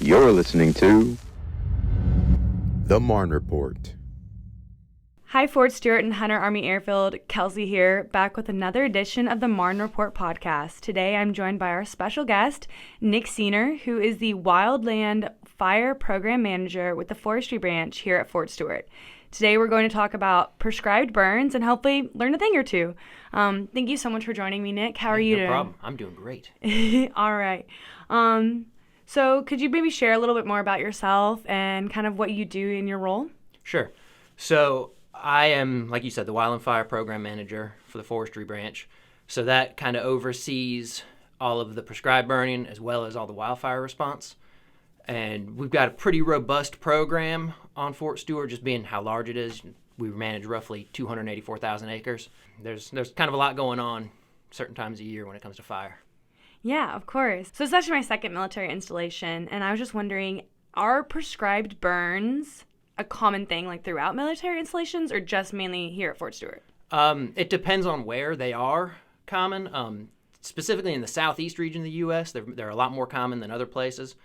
You're listening to the Marne Report. Hi, Fort Stewart and Hunter Army Airfield. Kelsey here, back with another edition of the Marne Report podcast. Today, I'm joined by our special guest, Nick Seanor, who is the Wildland Fire Program Manager with the Forestry Branch here at Fort Stewart. Today, we're going to talk about prescribed burns and hopefully learn a thing or two. Thank you so much for joining me, Nick. How are you doing? No problem. I'm doing great. All right. So could you maybe share a little bit more about yourself and kind of what you do in your role? Sure. So I am, like you said, the Wildland Fire Program Manager for the Forestry Branch. So that kind of oversees all of the prescribed burning as well as all the wildfire response. And we've got a pretty robust program on Fort Stewart, just being how large it is. We manage roughly 284,000 acres. There's kind of a lot going on certain times a year when it comes to fire. Yeah, of course. So it's actually my second military installation, and I was just wondering, are prescribed burns a common thing like throughout military installations or just mainly here at Fort Stewart? It depends on where they are common. Specifically in the southeast region of the U.S., they're a lot more common than other places.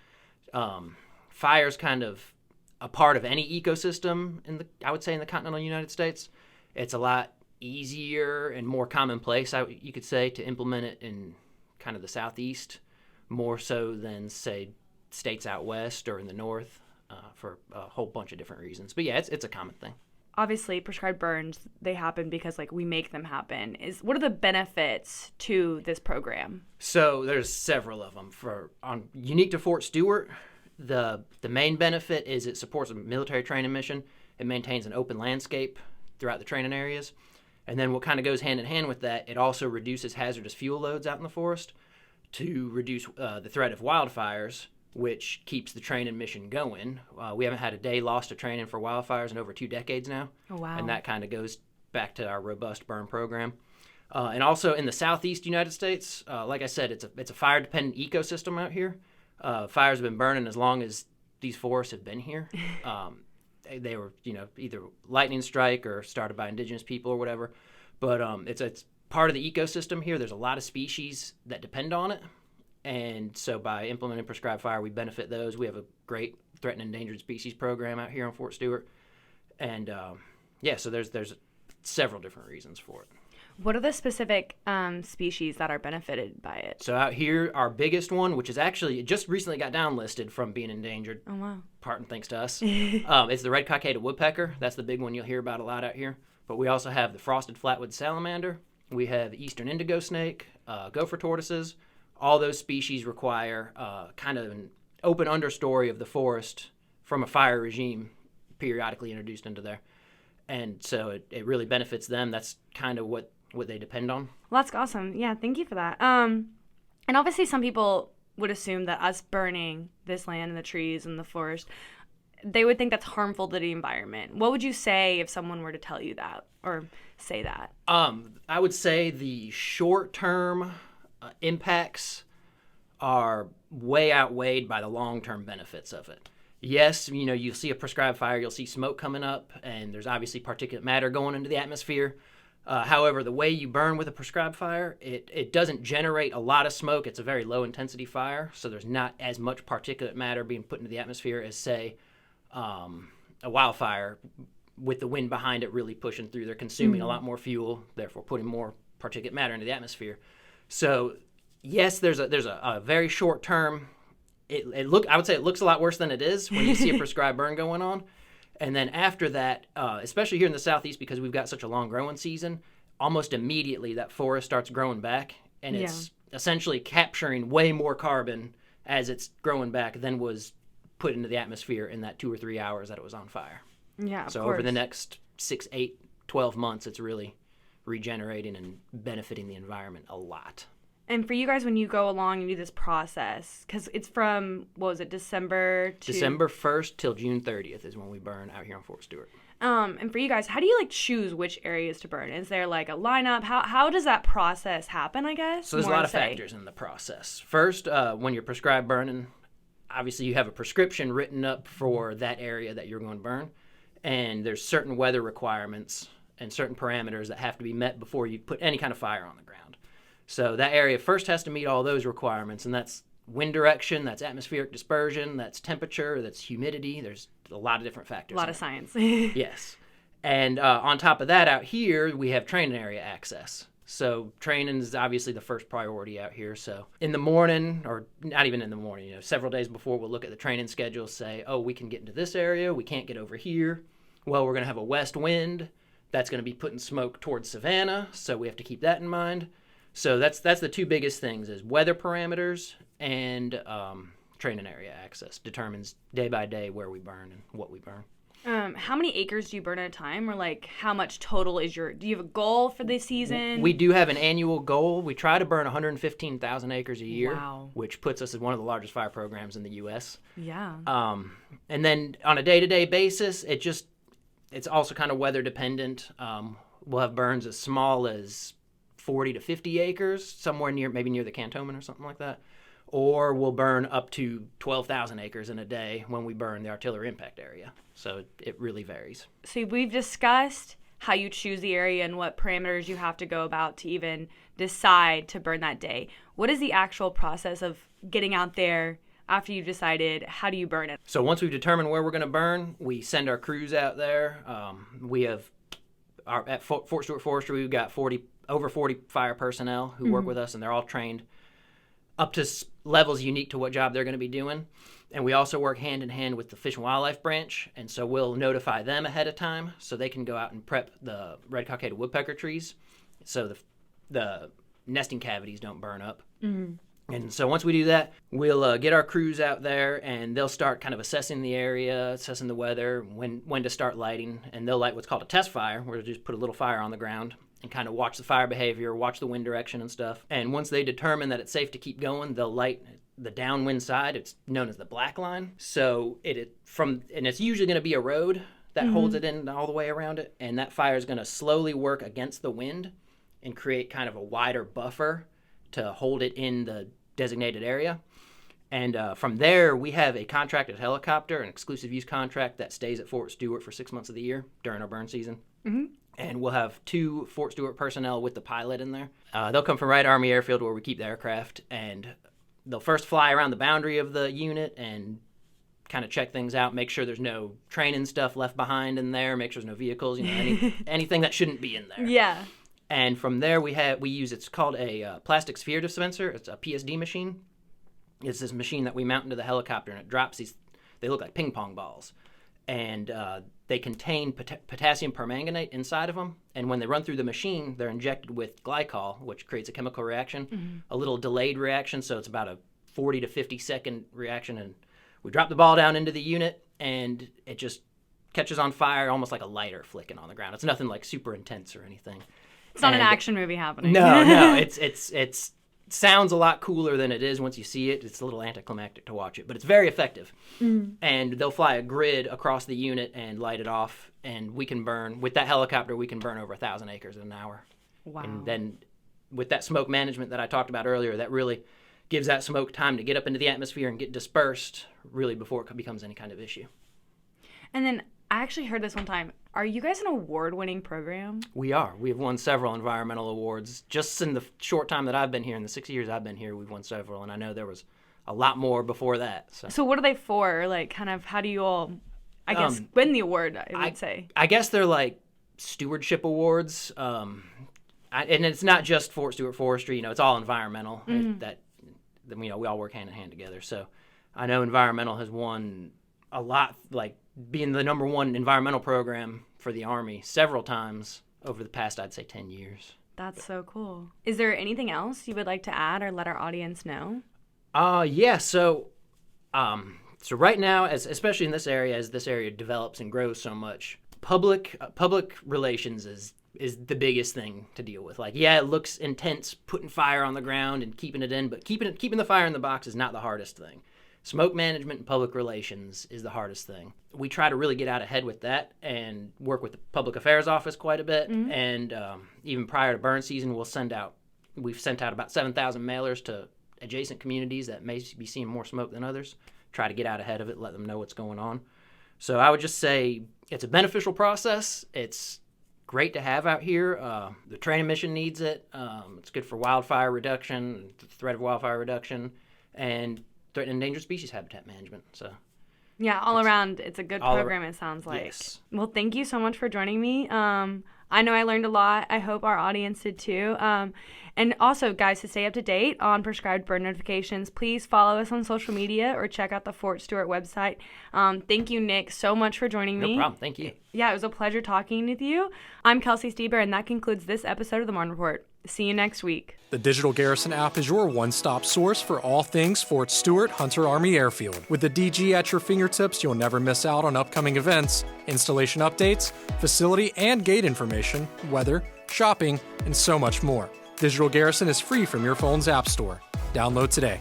Fire's kind of a part of any ecosystem I would say in the continental United States. It's a lot easier and more commonplace, you could say, to implement it in kind of the southeast, more so than, say, states out west or in the north, for a whole bunch of different reasons. But yeah, it's a common thing. Obviously, prescribed burns, they happen because we make them happen. What are the benefits to this program? So there's several of them. Unique to Fort Stewart, the main benefit is it supports a military training mission. It maintains an open landscape throughout the training areas. And then what kind of goes hand in hand with that, it also reduces hazardous fuel loads out in the forest to reduce the threat of wildfires, which keeps the training mission going. We haven't had a day lost to training for wildfires in over 2 decades now. Oh, wow. And that kind of goes back to our robust burn program. And also in the southeast United States, like I said, it's a fire-dependent ecosystem out here. Fires have been burning as long as these forests have been here. They were, either lightning strike or started by indigenous people or whatever. But it's part of the ecosystem here. There's a lot of species that depend on it. And so by implementing prescribed fire, we benefit those. We have a great threatened and endangered species program out here on Fort Stewart. And so there's several different reasons for it. What are the specific species that are benefited by it? So out here, our biggest one, which is actually it just recently got downlisted from being endangered. Oh, wow. Part and thanks to us. It's the red cockaded woodpecker. That's the big one you'll hear about a lot out here. But we also have the frosted flatwood salamander. We have the eastern indigo snake, gopher tortoises. All those species require kind of an open understory of the forest from a fire regime periodically introduced into there. And so it really benefits them. That's kind of what they depend on. Well, that's awesome. Yeah, thank you for that. And obviously some people would assume that us burning this land and the trees and the forest, they would think that's harmful to the environment. What would you say if someone were to tell you that or say that? I would say the short-term impacts are way outweighed by the long-term benefits of it. Yes, you'll see a prescribed fire, you'll see smoke coming up, and there's obviously particulate matter going into the atmosphere. However, the way you burn with a prescribed fire, it doesn't generate a lot of smoke. It's a very low-intensity fire, so there's not as much particulate matter being put into the atmosphere as, say, a wildfire with the wind behind it really pushing through. They're consuming a lot more fuel, therefore putting more particulate matter into the atmosphere. So, yes, there's a very short-term. I would say it looks a lot worse than it is when you see a prescribed burn going on. And then after that, especially here in the southeast, because we've got such a long growing season, almost immediately that forest starts growing back, and it's essentially capturing way more carbon as it's growing back than was put into the atmosphere in that 2 or 3 hours that it was on fire. Yeah, so over the next 6, 8, 12 months, it's really regenerating and benefiting the environment a lot. And for you guys, when you go along and do this process, because it's from, December 1st till June 30th is when we burn out here on Fort Stewart. And for you guys, how do you choose which areas to burn? Is there a lineup? How does that process happen, I guess? So there's a lot of factors in the process. First, when you're prescribed burning, obviously you have a prescription written up for that area that you're going to burn. And there's certain weather requirements and certain parameters that have to be met before you put any kind of fire on the ground. So that area first has to meet all those requirements, and that's wind direction, that's atmospheric dispersion, that's temperature, that's humidity. There's a lot of different factors. A lot of science. Yes. And on top of that, out here, we have training area access. So training is obviously the first priority out here. So in the morning, or not even in the morning, several days before, we'll look at the training schedule, say, oh, we can get into this area, we can't get over here. Well, we're going to have a west wind. That's going to be putting smoke towards Savannah, so we have to keep that in mind. So that's the two biggest things, is weather parameters and training area access determines day by day where we burn and what we burn. How many acres do you burn at a time, or like how much total do you have a goal for this season? We do have an annual goal. We try to burn 115,000 acres a year, Wow. which puts us as one of the largest fire programs in the U.S. Yeah. And then on a day-to-day basis, it's also kind of weather dependent. We'll have burns as small as 40 to 50 acres, somewhere maybe near the Cantonment or something like that. Or we'll burn up to 12,000 acres in a day when we burn the artillery impact area. So it really varies. So we've discussed how you choose the area and what parameters you have to go about to even decide to burn that day. What is the actual process of getting out there after you've decided? How do you burn it? So once we've determined where we're going to burn, we send our crews out there. We have at Fort Stewart Forestry, we've got over 40 fire personnel who work with us, and they're all trained up to levels unique to what job they're going to be doing. And we also work hand in hand with the Fish and Wildlife branch, and so we'll notify them ahead of time so they can go out and prep the red cockaded woodpecker trees so the nesting cavities don't burn up. Mm-hmm. And so once we do that, we'll get our crews out there, and they'll start kind of assessing the area, assessing the weather, when to start lighting, and they'll light what's called a test fire, where they'll just put a little fire on the ground and kind of watch the fire behavior, watch the wind direction and stuff. And once they determine that it's safe to keep going, they'll light the downwind side. It's known as the black line. So and it's usually going to be a road that holds it in all the way around it. And that fire is going to slowly work against the wind and create kind of a wider buffer to hold it in the designated area. And from there, we have a contracted helicopter, an exclusive use contract that stays at Fort Stewart for 6 months of the year during our burn season. Mm-hmm. And we'll have 2 Fort Stewart personnel with the pilot in there. They'll come from Wright Army Airfield, where we keep the aircraft, and they'll first fly around the boundary of the unit and kind of check things out, make sure there's no training stuff left behind in there, make sure there's no vehicles, anything that shouldn't be in there. Yeah. And from there, it's called a plastic sphere dispenser. It's a PSD machine. It's this machine that we mount into the helicopter, and it drops these. They look like ping pong balls, and they contain potassium permanganate inside of them. And when they run through the machine, they're injected with glycol, which creates a chemical reaction, a little delayed reaction. So it's about a 40 to 50 second reaction. And we drop the ball down into the unit, and it just catches on fire, almost like a lighter flicking on the ground. It's nothing like super intense or anything. It's not an action movie happening. No. It's sounds a lot cooler than it is once you see it. It's a little anticlimactic to watch it, but it's very effective. And they'll fly a grid across the unit and light it off, and we can burn, with that helicopter, we can burn over 1,000 acres in an hour. Wow. And then with that smoke management that I talked about earlier, that really gives that smoke time to get up into the atmosphere and get dispersed really before it becomes any kind of issue. And then I actually heard this one time. Are you guys an award-winning program? We are. We have won several environmental awards. Just in the short time that I've been here, in the 6 years I've been here, we've won several, and I know there was a lot more before that. So what are they for? Like, kind of, how do you all, I guess, win the award, I would say? I guess they're like stewardship awards. And it's not just Fort Stewart Forestry. It's all environmental. We all work hand in hand together. So I know environmental has won a lot, like being the number one environmental program for the Army several times over the past, I'd say, 10 years. That's so cool. Is there anything else you would like to add or let our audience know? Yeah. So right now, especially in this area, as this area develops and grows so much, public relations is the biggest thing to deal with. Like, yeah, it looks intense putting fire on the ground and keeping it in, but keeping the fire in the box is not the hardest thing. Smoke management and public relations is the hardest thing. We try to really get out ahead with that and work with the public affairs office quite a bit. And even prior to burn season, we've sent out about 7,000 mailers to adjacent communities that may be seeing more smoke than others. Try to get out ahead of it, let them know what's going on. So I would just say it's a beneficial process. It's great to have out here. The training mission needs it. It's good for wildfire reduction, the threat of wildfire reduction. and threatened and endangered species habitat management. So. Yeah, all around, it's a good program, it sounds like. Yes. Well, thank you so much for joining me. I know I learned a lot. I hope our audience did too. And also, guys, to stay up to date on prescribed bird notifications, please follow us on social media or check out the Fort Stewart website. Thank you, Nick, so much for joining me. No problem. Thank you. Yeah, it was a pleasure talking with you. I'm Kelsey Stieber, and that concludes this episode of the Marne Report. See you next week. The Digital Garrison app is your one-stop source for all things Fort Stewart Hunter Army Airfield. With the DG at your fingertips, you'll never miss out on upcoming events, installation updates, facility and gate information, weather, shopping, and so much more. Digital Garrison is free from your phone's app store. Download today.